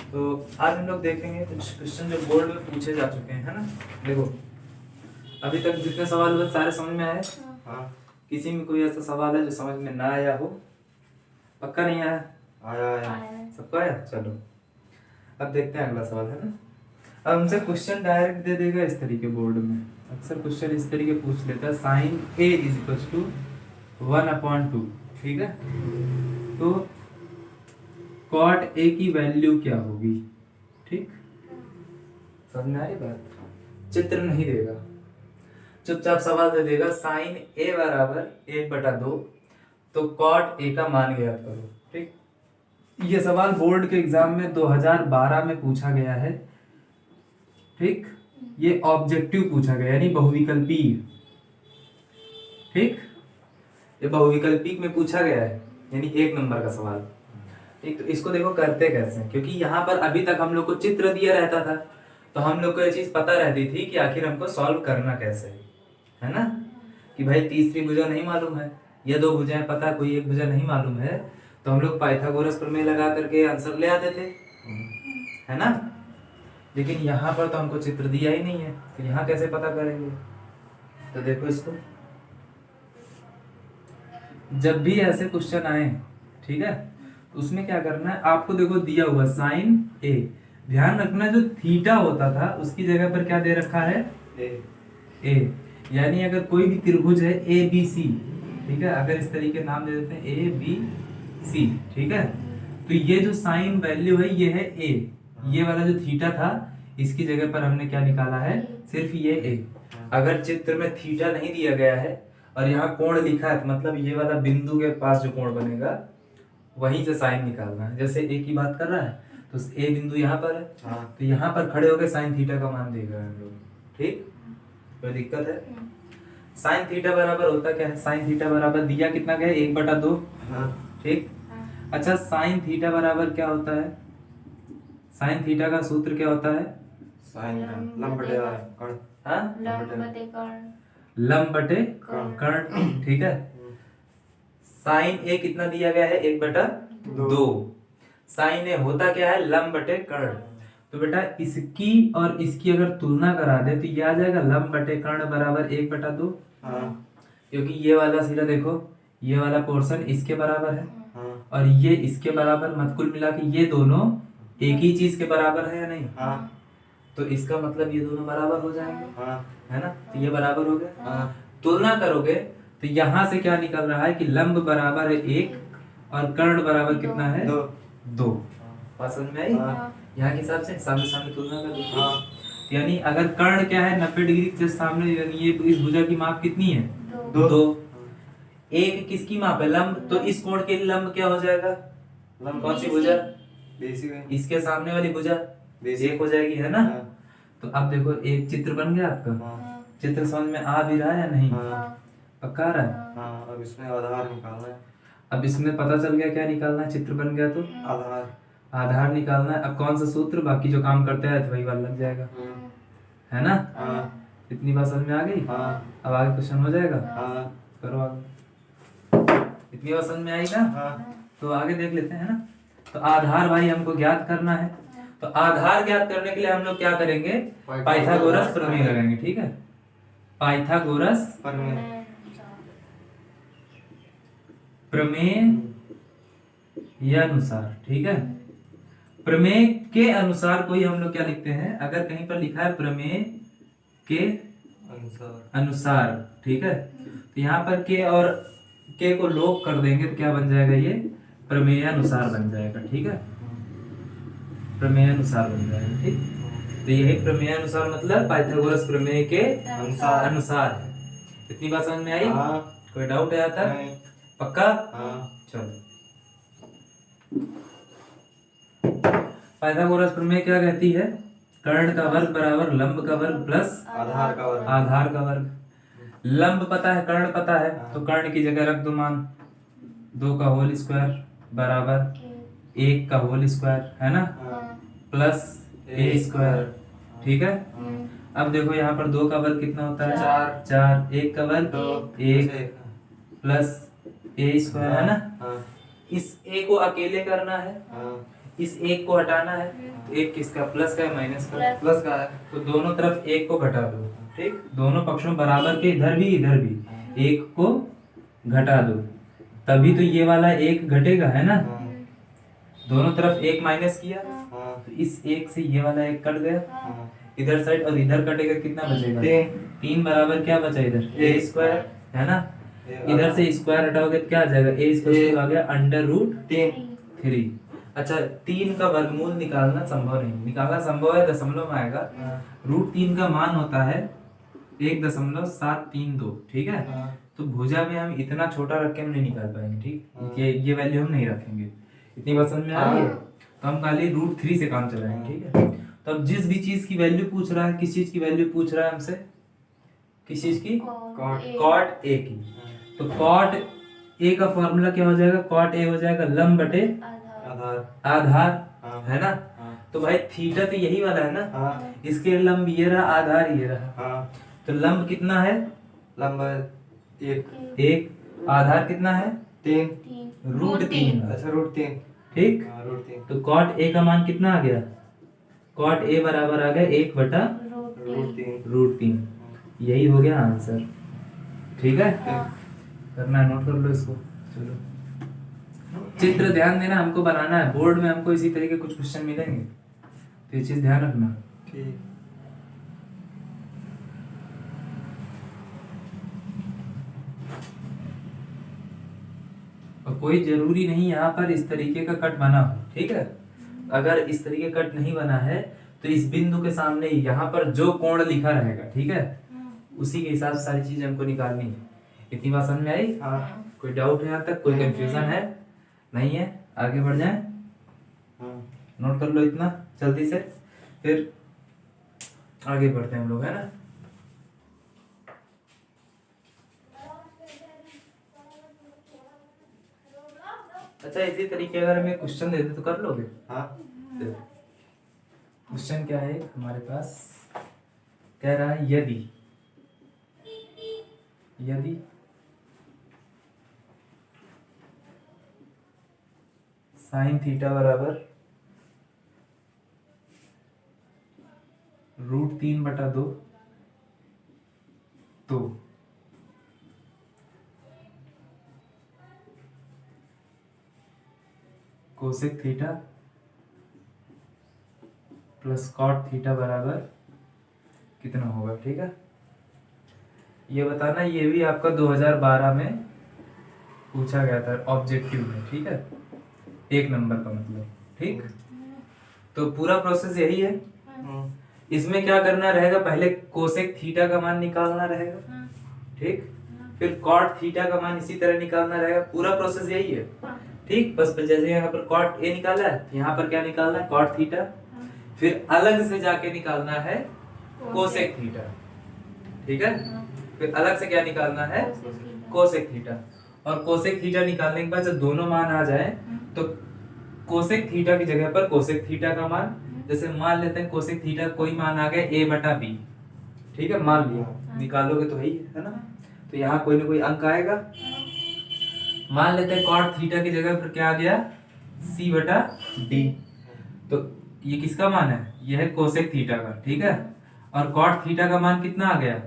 तो आज हम लोग देखेंगे कुछ क्वेश्चन जो बोर्ड में पूछे जा चुके हैं, है ना। देखो अभी तक जितने सवाल हुए सारे समझ में आए। हाँ। किसी में कोई ऐसा सवाल है जो समझ में ना आया हो? पक्का नहीं आया? आया। सबको आया? चलो अब देखते हैं अगला सवाल, है ना। अब हमसे क्वेश्चन डायरेक्ट दे देगा इस तरीके बोर्ड में। अक्सर क्वेश्चन इस तरीके पूछ लेता है, sine A is equal to 1/2, ठीक है। तो कॉट ए की वैल्यू क्या होगी, ठीक। समझ में आ रही बात? चित्र नहीं देगा, चुपचाप सवाल दे देगा, साइन ए बराबर 1/2, तो कॉट ए का मान ज्ञात करो, ठीक। ये सवाल बोर्ड के एग्जाम में 2012 में पूछा गया है, ठीक। ये ऑब्जेक्टिव पूछा गया यानी बहुविकल्पीय, ठीक। ये बहुविकल्पीय में पूछा गया है यानी 1 नंबर का सवाल, ठीक। तो इसको देखो करते कैसे हैं, क्योंकि यहाँ पर अभी तक हम लोग को चित्र दिया रहता था, तो हम लोग को ये चीज पता रहती थी कि आखिर हमको सॉल्व करना कैसे है ना। कि भाई तीसरी भुजा नहीं मालूम है या 2 भुजाएं पता, कोई एक भुजा नहीं मालूम है, तो हम लोग पाइथागोरस प्रमेय लगा करके आंसर ले आते थे, है ना। लेकिन यहाँ पर तो हमको चित्र दिया ही नहीं है, तो यहाँ कैसे पता करेंगे। तो देखो इसको, जब भी ऐसे क्वेश्चन आए, ठीक है, तो उसमें क्या करना है आपको, देखो दिया हुआ साइन ए, ध्यान रखना जो थीटा होता था उसकी जगह पर क्या दे रखा है, ए। यानी अगर कोई भी त्रिभुज है ए बी सी, ठीक है, अगर इस तरीके नाम दे देते हैं ए बी सी, ठीक है, तो ये जो साइन वैल्यू है ये है ए, ये वाला जो थीटा था इसकी जगह पर हमने क्या निकाला है, सिर्फ ये ए। अगर चित्र में थीटा नहीं दिया गया है और यहाँ कोण लिखा है, तो मतलब ये वाला बिंदु के पास जो कोण बनेगा वहीं से साइन निकालना है। जैसे ए की बात कर रहा है तो ए बिंदु यहाँ पर है, तो यहाँ पर खड़े होकर साइन थीटा का मान देगा हम लोग, ठीक। कोई दिक्कत है? साइन थीटा बराबर होता क्या है, साइन थीटा बराबर दिया कितना गया, 1/2, ठीक। अच्छा साइन थीटा बराबर क्या होता है, साइन थीटा का सूत्र क्या होता है, साइन लंब बटे कर्ण। हाँ, लंब बटे कर्ण, ठीक है। साइन ए कितना दिया गया है, 1/2। साइन ए होता क्या है, लंब बटे कर्ण। तो बेटा इसकी और इसकी अगर तुलना करा दे तो ये आ जाएगा लंब बटे कर्ण बराबर 1/2, क्योंकि ये वाला सिरा देखो, ये वाला पोर्शन इसके बराबर है और ये इसके बराबर, मत कुल मिला के ये दोनों एक ही चीज के बराबर है या नहीं। तो इसका मतलब ये दोनों बराबर हो जाएंगे, है ना। तो ये बराबर हो गए। तुलना करोगे तो यहाँ से क्या निकल रहा है कि लंब बराबर है 1 और कर्ण बराबर कितना है, 2। बात समझ में आई? यहाँ के हिसाब से सामने सामने तुलना कर लो। यानी अगर कर्ण क्या है 90 डिग्री के सामने, यानी ये इस भुजा की माप कितनी है, 2। एक किसकी माप है, लंब, तो इस कोण के लिए लंब क्या हो जाएगा, कौन सी भुजा, इसके सामने वाली भुजा 1 हो जाएगी, है ना। तो अब देखो एक चित्र बन गया आपका। चित्र समझ में आ भी रहा है या नहीं, पक्का आ रहा है। अब इसमें आधार निकालना है। अब इसमें पता चल गया क्या निकालना है, चित्र बन गया तो आधार निकालना है। अब कौन सा सूत्र, बाकी जो काम करते हैं तो वही वाला लग जाएगा, है ना। इतनी बात समझ में आ गई। अब आगे क्वेश्चन हो जाएगा, करो आगे। इतनी बात समझ में आई ना, तो आगे देख लेते हैं, है ना। तो आधार भाई हमको ज्ञात करना है, तो आधार ज्ञात करने के लिए हम लोग क्या करेंगे, पाइथागोरस प्रमेय लगाएंगे, ठीक है। पाइथागोरस प्रमेय या अनुसार, ठीक है। प्रमेय के अनुसार कोई हम लोग क्या लिखते हैं, अगर कहीं पर लिखा है प्रमेय के अनुसार, ठीक है, तो यहाँ पर के और के को लोप कर देंगे तो क्या बन जाएगा, ये प्रमेय अनुसार बन जाएगा, ठीक है। प्रमेय अनुसार बन जाएगा, ठीक। तो यही प्रमेय अनुसार मतलब पाइथागोरस प्रमेय के अनुसार है। इतनी बात समझ में आई? कोई डाउट है आता है? पक्का? चलो, पाइथागोरस प्रमेय क्या कहती है, कर्ण का वर्ग बराबर लंब का वर्ग प्लस आधार का वर्ग। लंब पता है, कर्ण पता है, तो कर्ण की जगह रख दो मान 2 का होल स्क्वायर बराबर 1 का होल स्क्वायर, है ना, प्लस a स्क्वायर, ठीक है। अब देखो यहाँ पर 2 का वर्ग कितना होता है, 4, 1 का वर्ग 1 प्लस a स्क्वायर, है ना। इस ए को अकेले करना है, हाँ इस एक को हटाना है। तो एक किसका, प्लस का है माइनस का? प्लस का है। तो दोनों तरफ एक को घटा दो, ठीक, दोनों पक्षों बराबर के, इधर भी एक को घटा दो, तभी तो ये वाला एक घटेगा, है ना। हाँ दोनों तरफ एक माइनस किया, हाँ तो इस एक से ये वाला एक कट गया, हाँ इधर साइड, और इधर कटेगा, कितना बचेगा? 3 बराबर क्या बचा इधर? ए स्क्वायर, है ना। इधर से स्क्वायर हटाओगे तो क्या आ जाएगा? ए स्क्वायर आ गया √3। अच्छा, 3 का वर्गमूल निकालना संभव नहीं, निकालना संभव है, दशमलव में आएगा। √3 का मान होता है 1.732, ठीक है। तो भुजा में हम इतना छोटा रख के हम नहीं निकाल पाएंगे, ठीक, ये वैल्यू हम नहीं रखेंगे। इतनी बात समझ में आ रही है? तो हम खाली √3 से काम चलाएंगे, ठीक है। तो अब जिस भी चीज की वैल्यू पूछ रहा है, किस चीज की वैल्यू पूछ रहा है हमसे? किस चीज की? कॉट ए की। तो कॉट ए का फॉर्मूला क्या हो जाएगा? कॉट ए हो जाएगा लंब बटे आधार, है ना। तो भाई थीटा तो यही वाला है ना, इसके लंब ये रहा, आधार ये रहा। तो लंब कितना है? लंब 1, आधार कितना है? 3 √3। अच्छा √3, ठीक। √3 तो कॉट ए का मान कितना आ गया? कॉट ए बराबर आ गया 1/√3। यही हो गया आंसर, ठीक है। करना है, नोट कर लो इसको। चलो, चित्र ध्यान देना, हमको बनाना है, बोर्ड में हमको इसी तरीके कुछ क्वेश्चन मिलेंगे, तो ये चीज ध्यान रखना। ठीक। और कोई जरूरी नहीं यहाँ पर इस तरीके का कट बना हो, ठीक है। अगर इस तरीके कट नहीं बना है तो इस बिंदु के सामने यहाँ पर जो कोण लिखा रहेगा, ठीक है, उसी के हिसाब से सारी चीजें हमको निकालनी है। इतनी बात समझ में आई? कोई डाउट है यहाँ तक? कोई कंफ्यूजन है? नहीं है? आगे बढ़ जाए, नोट कर लो इतना जल्दी से, फिर आगे बढ़ते हैं हम लोग, है ना। अच्छा, इसी तरीके अगर मैं क्वेश्चन दे दे तो कर लोगे? क्वेश्चन क्या है हमारे पास? कह रहा है यदि साइन थीटा बराबर √3/2 तो cosec theta plus cot theta बराबर कितना होगा, ठीक है। ये बताना, ये भी आपका 2012 में पूछा गया था ऑब्जेक्टिव में, ठीक है, 1 नंबर का मतलब, ठीक। तो पूरा प्रोसेस यही है। इसमें क्या करना रहेगा? पहले कोसेक थीटा का मान निकालना रहेगा, ठीक, फिर कॉट थीटा का मान इसी तरह निकालना रहेगा। पूरा प्रोसेस यही है, ठीक। बस जैसे यहाँ पर कॉट ए निकाला है, यहाँ पर क्या निकालना है? Cot theta. फिर अलग से जाके निकालना है कोसेक थीटा, ठीक है। फिर अलग से क्या निकालना है? Cosec theta. और कोसेक थीटा निकालने के बाद जब दोनों मान आ जाए तो कोसेक थीटा की जगह पर कोसेक थीटा का मान, जैसे मान लेते हैं कोसेक थीटा कोई मान आ गया a/b, ठीक है, मान लिया, निकालोगे तो है ना। तो यहाँ कोई ना कोई अंक आएगा। मान लेते हैं कॉट थीटा की जगह पर क्या आ गया? c/d। तो ये किसका मान है? यह है कोसेक थीटा का, ठीक है। और कॉट थीटा का मान कितना आ गया?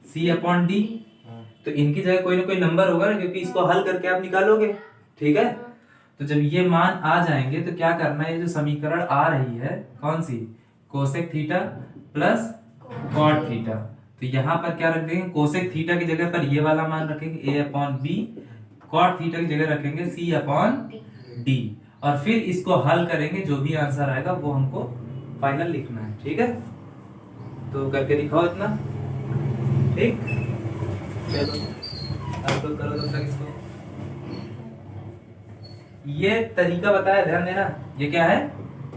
c/d। तो इनकी जगह कोई ना कोई नंबर होगा ना, क्योंकि इसको हल करके आप निकालोगे, ठीक है। तो जब ये मान आ जाएंगे तो क्या करना है? ये जो समीकरण आ रही है कौन सी? Cosec theta plus cot theta. तो यहाँ पर क्या रख देंगे? कोसेक थीटा की जगह पर ये वाला मान रखेंगे a/b, कॉट थीटा की जगह रखेंगे c/d, और फिर इसको हल करेंगे, जो भी आंसर आएगा वो हमको फाइनल लिखना है, ठीक है। तो करके दिखाओ इतना, ठीक। चलो आप लोग करो तब तक इसको। ये तरीका बताया, ध्यान देना, ये क्या है?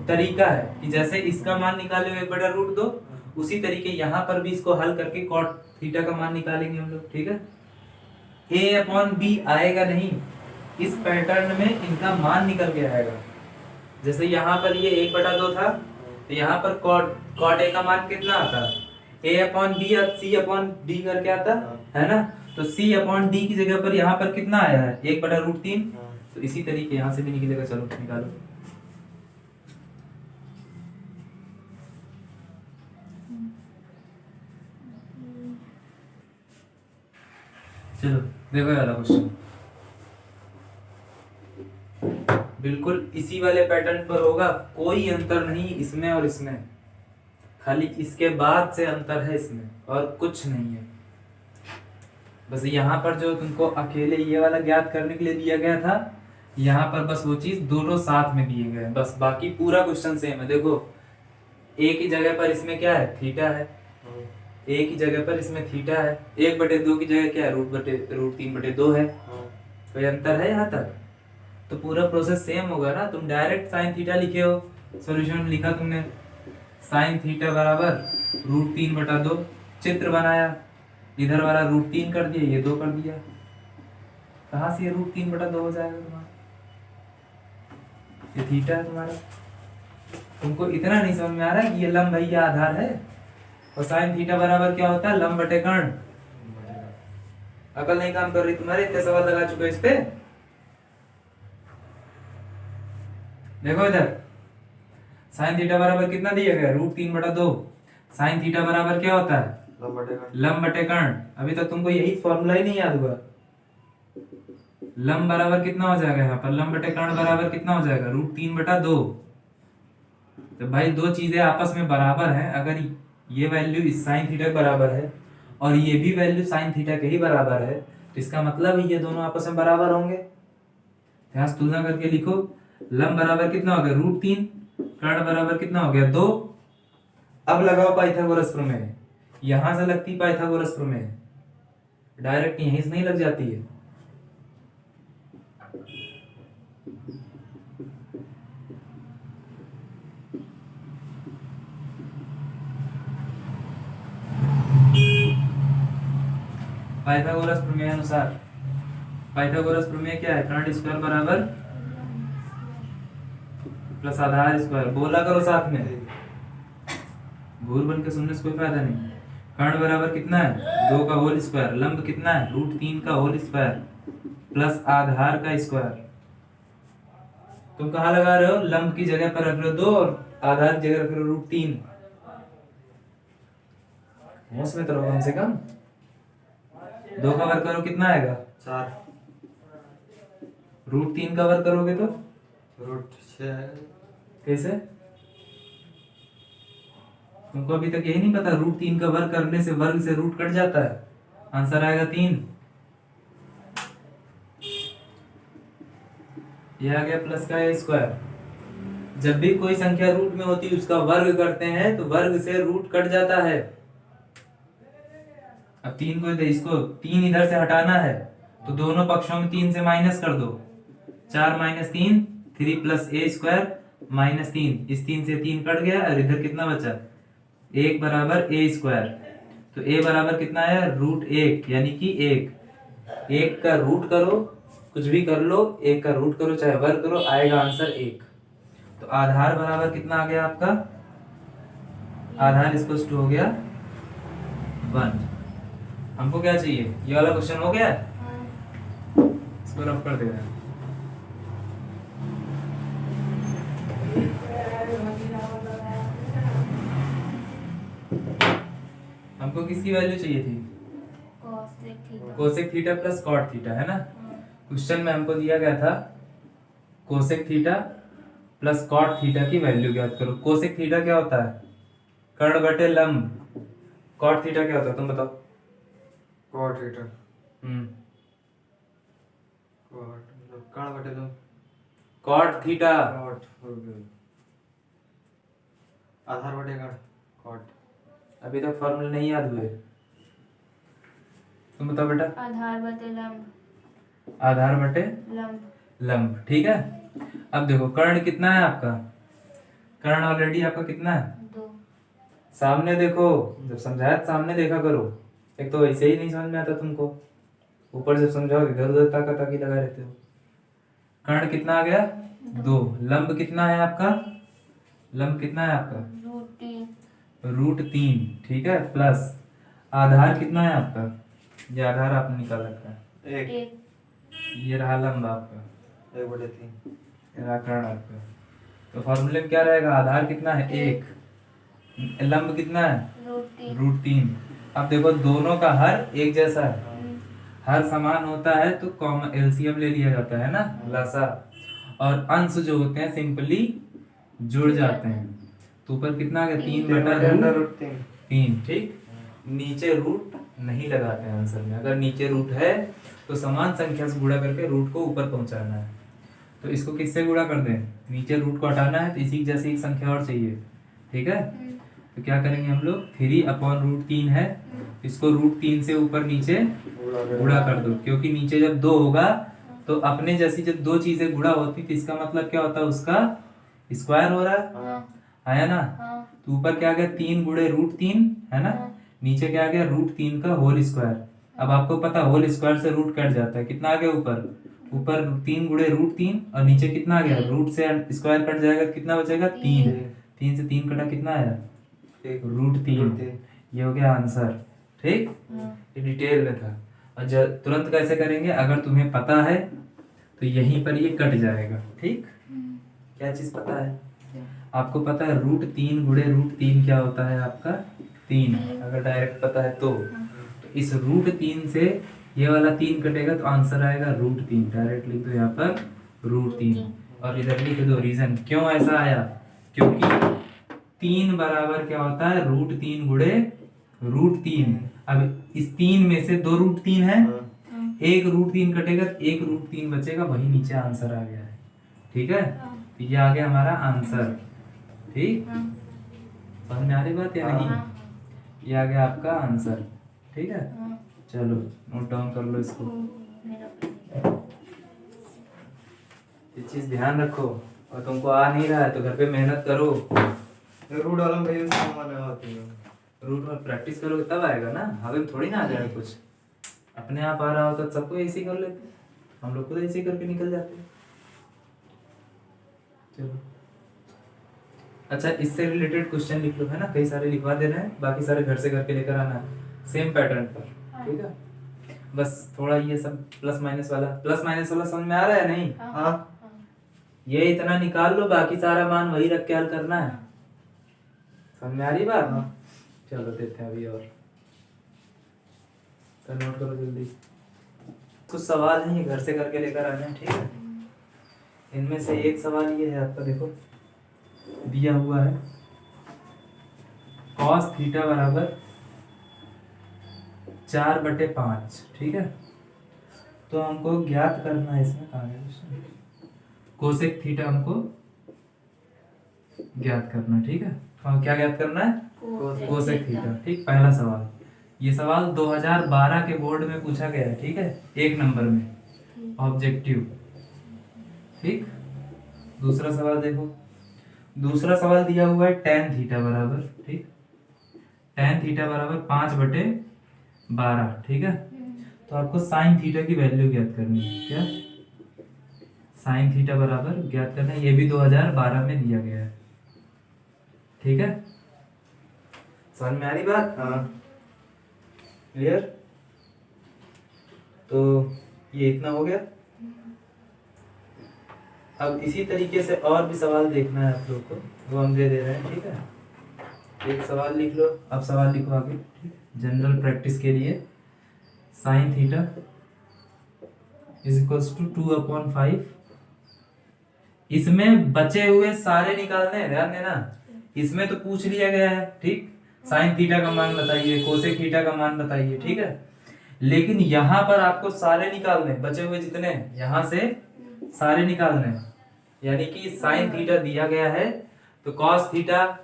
तरीका है कि जैसे इसका मान निकाले 1/√2, उसी तरीके यहाँ पर भी इसको हल करके कॉट थीटा का मान निकालेंगे हम लोग, ठीक है। a/b आएगा नहीं, इस पैटर्न में इनका मान निकल के आएगा। जैसे यहाँ पर ये 1/2 था, तो यहाँ पर कॉट a का मान कितना आता? a/b या c/d करके आता है ना। तो c/d की जगह पर यहाँ पर कितना आया है? 1/√3। तो इसी तरीके यहाँ से भी निकलेगा। चलो निकालो। चलो देखो ये वाला क्वेश्चन, बिल्कुल इसी वाले पैटर्न पर होगा, कोई अंतर नहीं इसमें और इसमें, खाली इसके बाद से अंतर है इसमें और कुछ नहीं है। बस यहाँ पर जो तुमको अकेले ये वाला ज्ञात करने के लिए दिया गया था, यहाँ पर बस वो चीज दोनों साथ में दिए गए हैं बस, बाकी पूरा क्वेश्चन सेम है। देखो एक ही जगह पर इसमें क्या है, थीटा है, एक ही जगह पर इसमें थीटा है, 1/2 की जगह क्या है, √3/2 है। कोई अंतर है यहाँ तक? तो पूरा प्रोसेस सेम होगा ना। तुम डायरेक्ट साइन थीटा लिखे हो, सॉल्यूशन में लिखा तुमने साइन थीटा बराबर √3/2, चित्र बनाया, इधर वाला √3 कर दिया, ये 2 कर दिया, कहाँ से ये √3/2 हो जाएगा तुम्हारा? ये थीटा है तुम्हारा। तुमको इतना नहीं समझ में आ रहा है कि ये लंब है, ये आधार है, और साइन थीटा बराबर क्या होता है, लंब बटे कर्ण। अकल नहीं काम कर रही तुम्हारे, इतने सवाल लगा चुके इस पे। देखो इधर साइन थीटा बराबर कितना दिया गया, √3/2। साइन थीटा बराबर क्या होता है, लंब बटे कर्ण। अभी तक तुमको यही फॉर्मूला ही नहीं याद हुआ। लंब बराबर कितना हो जाएगा यहाँ पर, लंब बटे कर्ण बराबर कितना हो जाएगा, √3/2। तो भाई दो चीजें आपस में बराबर हैं, अगर ये वैल्यू इस साइन थीटा के बराबर है और ये भी वैल्यू साइन थीटा के ही बराबर है, तो इसका मतलब ये दोनों आपस में बराबर होंगे। यहाँ से तुलना करके लिखो, लंब बराबर कितना हो गया, √3, कर्ण बराबर कितना हो गया, 2। अब लगाओ पाइथागोरस प्रमेय, यहां से लगती पाइथागोरस प्रमेय, डायरेक्ट यहीं से नहीं लग जाती है। पाइथागोरस प्रमेय अनुसार, पाइथागोरस प्रमेय क्या है, कर्ण स्क्वायर बराबर प्लस आधार स्क्वायर, बोला करो साथ में, भूल बन के सुनने से कोई फायदा नहीं। कर्ण बराबर कितना है, 2 का होल स्क्वायर, लंब कितना है, √3 का होल स्क्वायर प्लस आधार का स्क्वायर। तुम कहाँ लगा रहे हो, लंब की जगह पर रख रहे हो 2 और आधार की जगह रख रहे हो √3। होश में तो रहो कम से कम। 2 का वर्ग करो कितना आएगा, 4। √3 का वर्ग करोगे तो √6 कैसे? तुमको अभी तक यही नहीं पता, √3 का वर्ग करने से वर्ग से रूट कट जाता है, आंसर आएगा 3। ये आ गया प्लस का a स्क्वायर। जब भी कोई संख्या रूट में होती है उसका वर्ग करते हैं तो वर्ग से रूट कट जाता है। अब 3 को इसको 3 इधर से हटाना है तो दोनों पक्षों में 3 से माइनस कर दो, 4 - 3, 3 प्लस a स्क्वायर -3, इस 3 से 3 कट गया और इधर कितना बचा, 1 बराबर a स्क्वायर। तो a बराबर कितना है, √1, यानी कि 1 का रूट करो, कुछ भी कर लो, 1 का रूट करो चाहे वर्ग करो, आएगा आंसर 1। तो आधार बराबर कितना आ गया आपका, आधार स्पष्ट हो गया 1। हमको क्या चाहिए, ये वाला क्वेश्चन हो गया, इसको रफ कर देना। हमको किसकी वैल्यू चाहिए थी, cosec theta plus cot theta, है ना। क्वेश्चन में हमको दिया गया था cosec theta plus cot theta की वैल्यू ज्ञात करो। कोसेक थीटा क्या होता है, कर्ण बटे लंब। कॉट थीटा क्या होता है तुम बताओ। कॉट थीटा हम्म, कर्ण बटे लंब, कॉट थीटा कॉट हो गया, आधार बटे कर्ण, कॉट। अभी तक फॉर्मूले नहीं याद हुए, तुम बताओ बेटा। आधार बटे लंब, आधार बटे लंब, लंब, ठीक है। अब देखो कर्ण कितना है आपका, कर्ण ऑलरेडी आपका कितना है, 2। सामने देखो, जब समझाया तो सामने देखा करो, एक तो वैसे ही नहीं समझ में आता तुमको, ऊपर से समझाओ इधर उधर ताका ताकी लगा रहते हो। कर्ण कितना आ गया, 2। लंब कितना है आपका, लंब कितना है आपका, √3, ठीक है, प्लस आधार कितना है आपका, ये आधार आपने निकाल रखा है, 1। ये रहा लंब आपका, 1/3 निराकरण आपका। तो फॉर्मूले में क्या रहेगा, आधार कितना है 1, लंब कितना है √3। अब देखो दोनों का हर एक जैसा है, हर समान होता है तो कॉमन एलसीएम ले लिया जाता है ना, लसा, और अंश जो होते हैं सिंपली जुड़ जाते हैं। तो ऊपर कितना आ गया 3/√3, ठीक। नीचे रूट नहीं लगाते हैं आंसर में, अगर नीचे रूट है तो समान संख्या से गुणा करके रूट को ऊपर पहुंचाना है। तो इसको किससे गुणा कर दें, नीचे रूट को हटाना है तो इसी जैसी एक संख्या और चाहिए, ठीक है। तो क्या करेंगे हम लोग, 3/√3 है, इसको √3 से ऊपर नीचे गुणा कर दो, क्योंकि नीचे जब 2 होगा तो अपने जैसी जब दो चीजें गुणा होती तो इसका मतलब क्या होता है, उसका स्क्वायर हो रहा है ना। तो ऊपर क्या आ गया 3 गुणे √3 है ना, नीचे क्या आ गया √3 का होल स्क्वायर। अब आपको पता होल स्क्वायर से रूट कट जाता है, कितना आ गया ऊपर 3 गुणे √3 और नीचे कितना आ गया, रूट से स्क्वायर कट जाएगा, कितना बचेगा 3, 3 से 3 कटा कितना आया √3। ये हो गया आंसर, ठीक। ये डिटेल में था। और तुरंत कैसे करेंगे, अगर तुम्हें पता है तो यहीं पर ये कट जाएगा, ठीक। क्या चीज पता है आपको, पता है √3 गुणे √3 क्या होता है आपका 3, अगर डायरेक्ट पता है तो इस √3 से ये वाला 3 कटेगा तो आंसर आएगा √3, डायरेक्ट लिख दो यहाँ पर √3 और इधर लिख दो रीजन क्यों ऐसा आया, क्योंकि 3 बराबर क्या होता है √3 गुणे √3। अब इस 3 में से 2 √3 है, एक √3 कटेगा तो एक √3 बचेगा, वही नीचे आंसर आ गया है, ठीक है। तो ये आ गया हमारा आंसर, ठीक। समझ में आ रही बात या नहीं, ये आ गया आपका आंसर, ठीक है। चलो नोट डाउन कर लो इसको, ये चीज ध्यान रखो, और तुमको आ नहीं रहा है तो घर पे मेहनत करो, रूट वाला में भैया सामान आती है, रूट में प्रैक्टिस करोगे तब आएगा ना, हमें थोड़ी ना आ जाएगा कुछ, अपने आप आ रहा होता सबको ऐसे कर लेते, हम लोग खुद ऐसे करके निकल जाते हैं। चलो अच्छा, इससे रिलेटेड क्वेश्चन लिख लो, है ना, कई सारे लिखवा दे रहे हैं, बाकी सारे घर से करके लेकर आना है सेम पैटर्न पर, ठीक है। बस थोड़ा ये सब प्लस माइनस वाला समझ में आ रहा है नहीं, हाँ ये इतना निकाल लो, बाकी सारा मान वही रख के हल करना है, समझ में आ रही बात। चलो देखते हैं अभी और, तो नोट करो जल्दी, कुछ सवाल हैं ये घर से करके लेकर आने हैं, ठीक है। इनमें से एक सवाल ये है आपका, देखो दिया हुआ है cos थीटा बराबर 4/5, ठीक है। तो हमको ज्ञात करना है, इसमें कहाँ है क्वेश्चन, कोसेक थीटा हमको ज्ञात करना है, ठीक है। तो क्या ज्ञात करना है, कोसेक थीटा, ठीक। पहला सवाल, ये सवाल 2012 के बोर्ड में पूछा गया है, ठीक है, 1 नंबर में ऑब्जेक्टिव, ठीक। दूसरा सवाल देखो, दूसरा सवाल दिया हुआ है tan थीटा बराबर, ठीक, tan थीटा बराबर 5/12, ठीक है। तो आपको sin थीटा की वैल्यू ज्ञात करनी है, क्या sin थीटा बराबर ज्ञात करना है, ये भी 2012 में दिया गया है, ठीक है। समझ में आ रही बात, हाँ क्लियर। तो ये इतना हो गया। अब इसी तरीके से और भी सवाल देखना है आप लोग को, वो हम दे रहे हैं, ठीक है। एक सवाल लिख लो, अब सवाल लिखो आगे, जनरल प्रैक्टिस के लिए, sin थीटा = 2/5। इसमें बचे हुए सारे निकालने हैं, ध्यान देना, इसमें तो पूछ लिया गया है, ठीक, sin थीटा का मान बताइए, कोसेक थीटा का मान बताइए, ठीक है। लेकिन यहाँ पर आपको सारे निकालने, बचे हुए जितने यहाँ से सारे निकालने, यानी कि sin थीटा दिया गया है तो cos theta,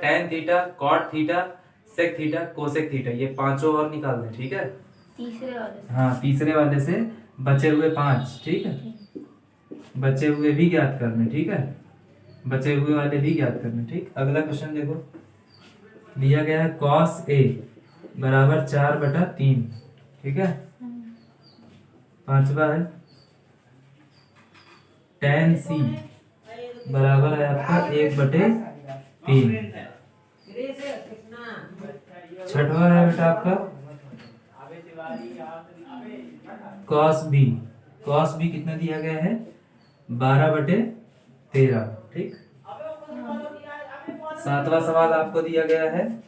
tan theta, cot theta, sec theta, cosec theta, ये पांचों और निकालने, ठीक है। तीसरे वाले से बचे हुए 5, ठीक है, बचे हुए भी ज्ञात करने, ठीक है, बचे हुए वाले भी ज्ञात करने, ठीक। अगला क्वेश्चन देखो, दिया गया है cos A बराबर 4/3, ठीक है। पांचवा है tan C बराबर है आपका 1/3। छठवा है बेटा आपका cos B कॉस भी कितना दिया गया है 12/13। ठीक, सातवां सवाल आपको दिया गया है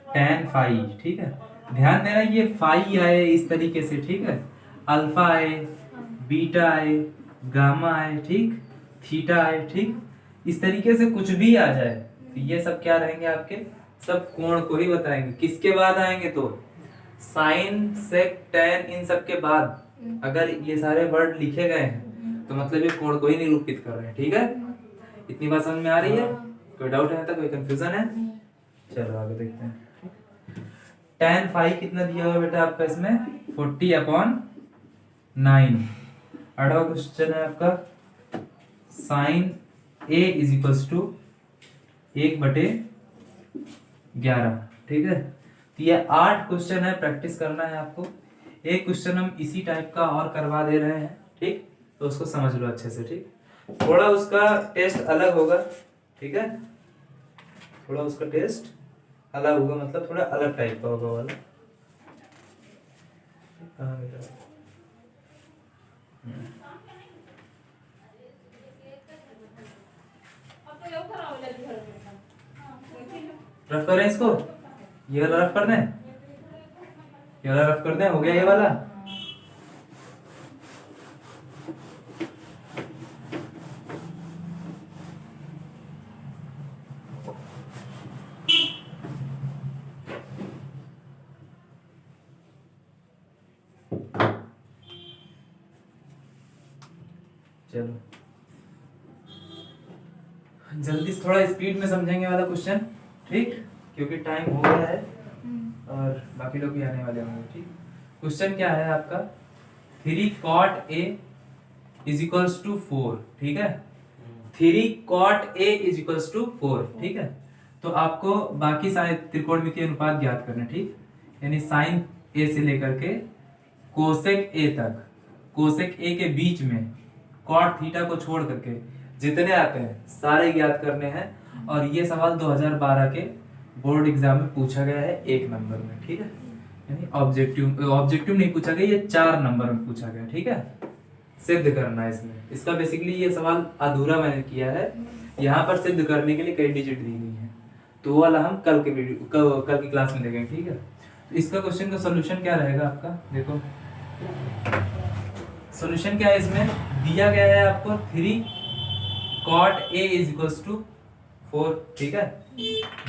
tan फाई। ठीक है, ध्यान देना ये फाई आए इस तरीके से, ठीक है, अल्फा आए, बीटा आए, गामा आए, ठीक, थीटा आए, ठीक, इस तरीके से कुछ भी आ जाए तो ये सब क्या रहेंगे आपके, सब कोण को ही बताएंगे। किसके बाद आएंगे तो साइन सेक टैन, इन सब के बाद अगर ये सारे वर्ड लिखे गए हैं तो मतलब ये कोण को ही निरूपित कर रहे हैं। ठीक है, इतनी बात समझ में आ रही है? कोई डाउट है, कोई कंफ्यूजन है? चलो आगे देखते हैं। tan फाई कितना दिया हुआ बेटा आपका इसमें 40/9। अगला क्वेश्चन है आपका sine a is equals to 1/11। ठीक है, तो ये 8 क्वेश्चन है, प्रैक्टिस करना है आपको। एक क्वेश्चन हम इसी टाइप का और करवा दे रहे हैं, ठीक, तो उसको समझ लो अच्छे से। ठीक, थोड़ा उसका टेस्ट अलग होगा, ठीक है, थोड़ा उसका टेस्ट अलग होगा, मतलब थोड़ा अलग टाइप का होगा वाला। कहाँ गया? रफ करें इसको, ये वाला रफ कर दें, ये वाला रफ कर दें, हो गया ये वाला। चलो जल्दी से थोड़ा स्पीड में समझेंगे वाला क्वेश्चन, ठीक, क्योंकि टाइम हो गया है और बाकी लोग भी आने वाले होंगे। ठीक, क्वेश्चन क्या है आपका 3 cot a is equals to 4। ठीक है, 3 cot a is equals to 4। ठीक है, तो आपको बाकी सारे त्रिकोणमितीय अनुपात ज्ञात करने, ठीक, यानी साइन a से लेकर के कोसेक a तक, कोसेक a के बीच में कॉट थीटा को छोड़ करके जितने आते हैं सारे ज्ञात करने हैं। और ये सवाल 2012 के बोर्ड एग्जाम में पूछा गया है 1 नंबर में। ठीक है, यानी ऑब्जेक्टिव नहीं पूछा गया, ये 4 नंबर में पूछा गया। ठीक है, सिद्ध करना है इसमें, इसका बेसिकली ये सवाल अधूरा मैंने किया है, यहाँ पर सिद्ध करने के लिए कई डिजिट दी गई है, तो वो वाला हम कल की क्लास में देखेंगे। ठीक है, तो इसका क्वेश्चन का सोल्यूशन क्या रहेगा आपका, देखो सॉल्यूशन क्या है, इसमें दिया गया है आपको 3 cot a is equals to 4। ठीक है,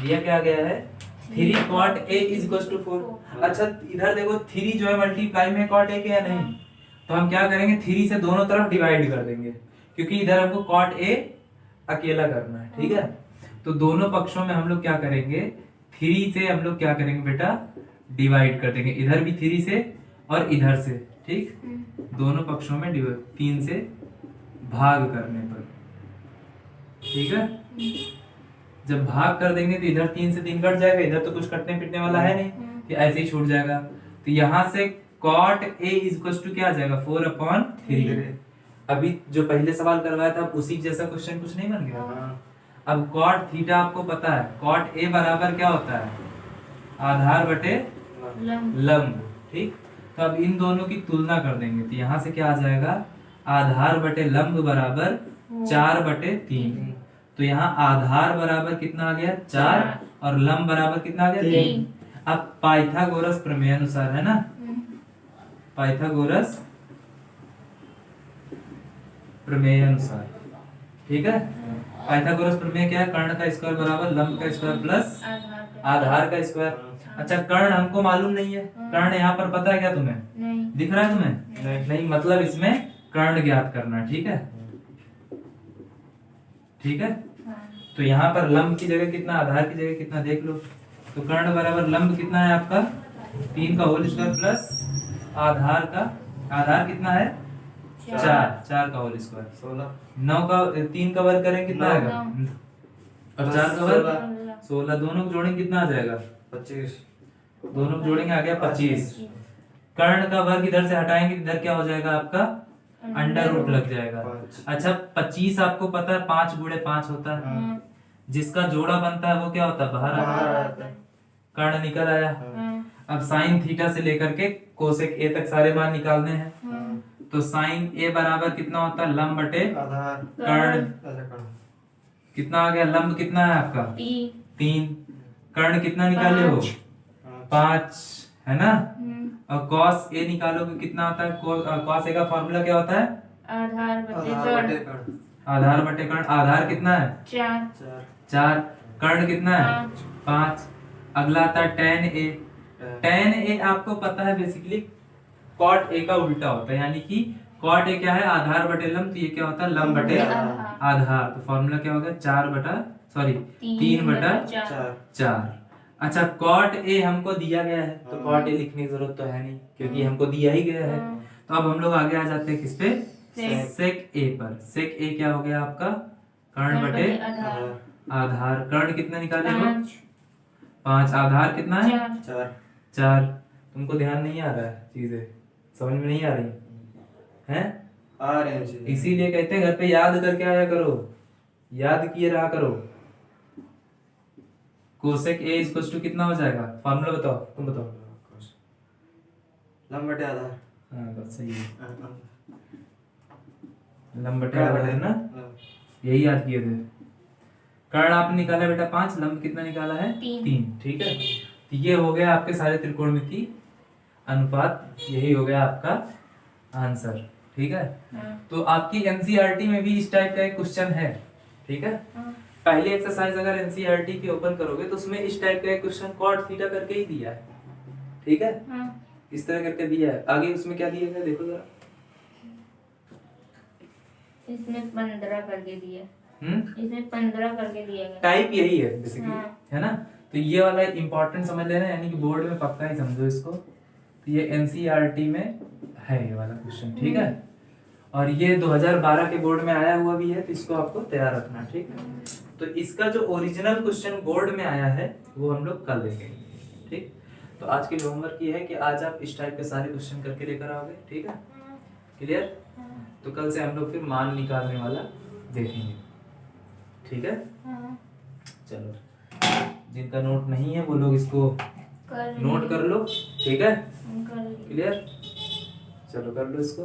दिया क्या गया है 3 cot a is equals to 4। अच्छा इधर देखो 3 जो है मल्टीप्लाई में cot a के या नहीं, तो हम क्या करेंगे 3 से दोनों तरफ डिवाइड कर देंगे, क्योंकि इधर हमको cot a अकेला करना है। ठीक है, तो दोनों पक्षों में हम लोग क्या करेंगे 3 से हम लोग क्या करेंगे बेटा डिवाइड कर देंगे, इधर भी 3 से और इधर से। ठीक, दोनों पक्षों में 3 से भाग करने पर। ठीक है, जब भाग कर देंगे तो इधर 3 से 3 कट जाएगा, इधर तो कुछ कटने पिटने वाला है नहीं, तो ऐसे ही छूट जाएगा। तो यहाँ से cot a is equal to क्या आ जाएगा 4/3। अभी जो पहले सवाल करवाया था उसी जैसा क्वेश्चन कुछ नहीं बन गया। अब cot थीटा आपको पता है, cot a बराबर क्या होता है आधार बटे लंब। ठीक, तो अब इन दोनों की तुलना कर देंगे, तो यहाँ से क्या आ जाएगा आधार बटे लंब बराबर 4/3। तो यहाँ आधार बराबर कितना आ गया 4 और लंब बराबर कितना आ गया 3। अब पाइथागोरस प्रमेय अनुसार है ना, पाइथागोरस प्रमेय अनुसार, ठीक है, पाइथागोरस प्रमेय क्या है, कर्ण का स्क्वायर बराबर लंब का स्क्वायर प्लस आधार का स्क्वायर। अच्छा कर्ण हमको मालूम नहीं है, कर्ण यहाँ पर पता है क्या तुम्हें, नहीं दिख रहा है तुम्हें? नहीं, मतलब इसमें कर्ण ज्ञात करना है। ठीक है, ठीक है, तो यहाँ पर लंब की जगह कितना आधार की जगह कितना देख लो, तो कर्ण बराबर लंब कितना है आपका 3 का होल स्क्वायर प्लस आधार का, आधार कितना है 4 का होल स्क्वायर 16, 9 का 3 का वर्ग करें कितना आएगा और 4 का वर्ग 16, दोनों को जोड़ेंगे कितना आ जाएगा 25, दोनों को जोड़ेंगे आ गया 25। कर्ण का वर्ग इधर से हटाएंगे इधर क्या हो जाएगा आपका अंडर रूट लग जाएगा। अच्छा 25 आपको पता है 5 गुणे 5 होता है, जिसका जोड़ा बनता है वो क्या होता है बाहर आता है, कर्ण निकल आया। अब साइन थीटा से लेकर के कोसेक ए तक सारे मान निकालने हैं, तो साइन ए बराबर कितना होता है, लंब बटे आधार कर्ण। अच्छा कर्ण कितना आ गया, लंब कितना है आपका 3, कर्ण कितना निकाले हो 5, है ना। और कॉस ए निकालोगे कितना होता है, कॉस ए का फॉर्मूला क्या होता है, आधार बटे आधार बटे कर्ण कर्ण आधार बटे कर्ण। आधार कितना है 4 4 4, कर्ण कितना है 5। अगला आता है टेन ए। टेन ए आपको पता है बेसिकली कॉट ए का उल्टा होता है, यानी कि कॉट ए क्या है, आधार बटे लंब, तो ये क्या होता है लंब बटे आधार। आधार। तो फॉर्मूला क्या होगा 3 बटा 4। अच्छा कॉट ए हमको दिया गया है, तो कॉट ए लिखने की जरूरत तो है नहीं क्योंकि हमको दिया ही गया है। तो अब हम लोग आगे आ जाते हैं किस पे, सेक ए पर। सेक ए क्या हो गया आपका, कर्ण बटे आधार। कर्ण कितना निकाले हो 5, आधार कितना है 4। तुमको ध्यान नहीं आ रहा है, चीजें समझ में नहीं आ रही हैं, आ रहे हैं जी इसीलिए कहते हैं घर पे याद करके आया करो, याद किए रहा करो। कोसेक ए इक्वल्स टू कितना हो जाएगा, फार्मूला बताओ, तुम बताओ। लंब बटे आधार हाँ बस सही है, हाँ, लंब बटे कर्ण आधार है ना, हाँ। यही याद किए थे। कर्ण आपने निकाला बेटा 5, लंब कितना निकाला है 3, ठीक है। तो ये हो गया आपके सारे त्रिकोणमिति अनुपात, यही हो गया आपका आंसर, ठीक है। तो आपकी एनसीईआरटी में भी इस टाइप का एक क्वेश्चन है, ठीक है। पहली एक्सरसाइज अगर एनसीईआरटी की ओपन करोगे तो उसमें इस टाइप का एक क्वेश्चन कॉट थीटा करके ही दिया है, ठीक है, इस तरह करके दिया है। आगे उसमें क्या दिया गया देखो जरा, इसमें 15 करके दिया, इसमें 15 करके दिया गया। टाइप यही है बेसिकली, हाँ। है ना। तो ये वाला इंपॉर्टेंट समझ लेना, यानी कि बोर्ड में पक्का ही समझो इसको। तो ये एनसीईआरटी में है ये वाला क्वेश्चन, ठीक है। और ये 2012 के बोर्ड में आया हुआ भी है, तो इसको आपको तैयार रखना, ठीक है। तो इसका जो ओरिजिनल क्वेश्चन बोर्ड में आया है वो हम लोग कल देखेंगे, ठीक। तो आज के लिए होमवर्क ये है कि आज आप इस टाइप के सारे क्वेश्चन करके लेकर आओगे, ठीक है, क्लियर। तो कल से हम लोग फिर मान निकालने वाला देखेंगे, ठीक है। चलो, जिनका नोट नहीं है वो लोग इसको नोट कर लो, ठीक है, क्लियर। चलो कर लो इसको।